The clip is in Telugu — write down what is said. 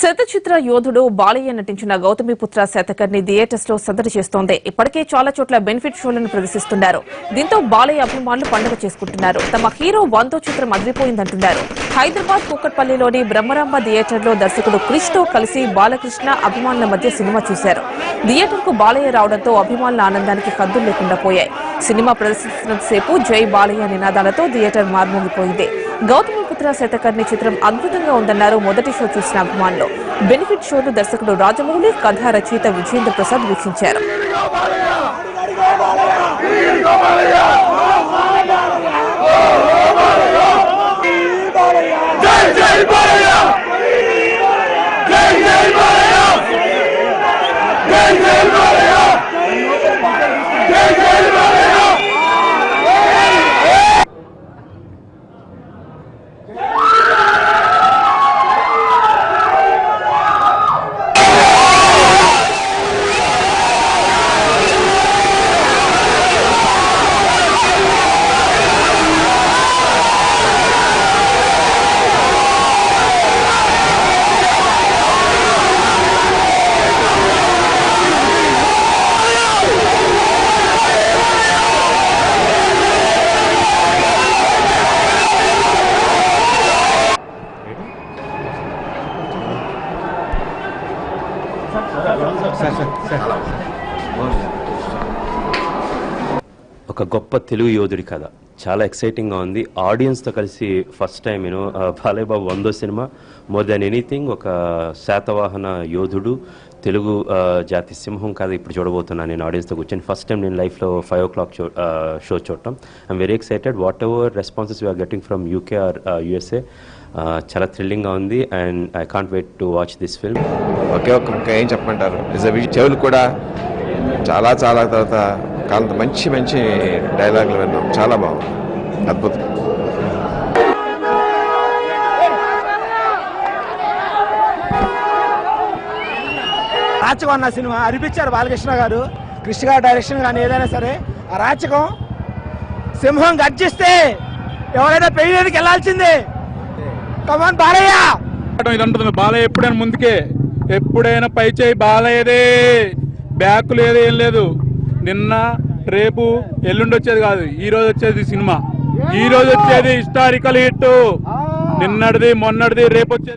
శతచిత్ర యోధుడు బాలయ్య నటించిన గౌతమిపుత్ర శతకర్ణి థియేటర్స్ లో సందడి చేస్తోంది. ఇప్పటికే చాలా చోట్ల బెనిఫిట్ షోలను ప్రదర్శిస్తున్నారు. దీంతో బాలయ్య అభిమానులు పండుగ చేసుకుంటున్నారు. తమ హీరో 100వ చిత్రం అదిరిపోయిందంటున్నారు. హైదరాబాద్ కూకట్పల్లిలోని బ్రహ్మరాంబ థియేటర్ లో దర్శకుడు క్రిష్ తో కలిసి బాలకృష్ణ అభిమానుల మధ్య సినిమా చూశారు. థియేటర్ కు బాలయ్య రావడంతో అభిమానుల ఆనందానికి హద్దులు లేకుండా పోయాయి. సినిమా ప్రదర్శిస్తున్నంతసేపు జై బాలయ్య నినాదాలతో థియేటర్ మార్మోగిపోయింది. గౌతమిపుత్ర శతకర్ణి చిత్రం అద్భుతంగా ఉందన్నారు మొదటి షో చూసిన అభిమానులు. బెనిఫిట్ షోను దర్శకుడు రాజమౌళి, కథ రచయిత విజయేంద్ర ప్రసాద్ వీక్షించారు. ఒక గొప్ప తెలుగు యోధుడి కథ చాలా ఎక్సైటింగ్గా ఉంది. ఆడియన్స్తో కలిసి first time Balayya Babu 100వ cinema more than anything ఒక శాతవాహన యోధుడు తెలుగు జాతి సింహం కథ ఇప్పుడు చూడబోతున్నాను నేను ఆడియన్స్తో కూర్చొని. ఫస్ట్ టైం నేను లైఫ్లో 5 o'clock షో చూడటం. I'm very excited. Whatever responses we're getting from UK or USA చాలా థ్రిల్లింగ్గా ఉంది and I can't wait to watch this film. ఒకే ఒక్క ఏం చెప్పమంటారు, చెవులు కూడా చాలా చాలా తర్వాత కాలంతో మంచి మంచి డైలాగులు విన్నాం. చాలా బాగుంది, అద్భుతం. రాచకం అన్న సినిమా అనిపించారు బాలకృష్ణ గారు. కృష్ణ గారు డైరెక్షన్ కానీ ఏదైనా సరే ఆ రాచకం సింహం గర్జిస్తే ఎవరైనా పెళ్ళికి వెళ్ళాల్సిందే. కమాన్ బాలయ్య. ఇదంటుంది బాలయ్య ఎప్పుడైనా ముందుకే, ఎప్పుడైనా పై చేయి బాలయ్యదే, బ్యాక్ లేదు, ఏం లేదు. నిన్న రేపు ఎల్లుండి వచ్చేది కాదు, ఈ రోజు వచ్చేది సినిమా. ఈ రోజు వచ్చేది హిస్టారికల్ హిట్. నిన్నటిది మొన్నటిది రేపు వచ్చేది.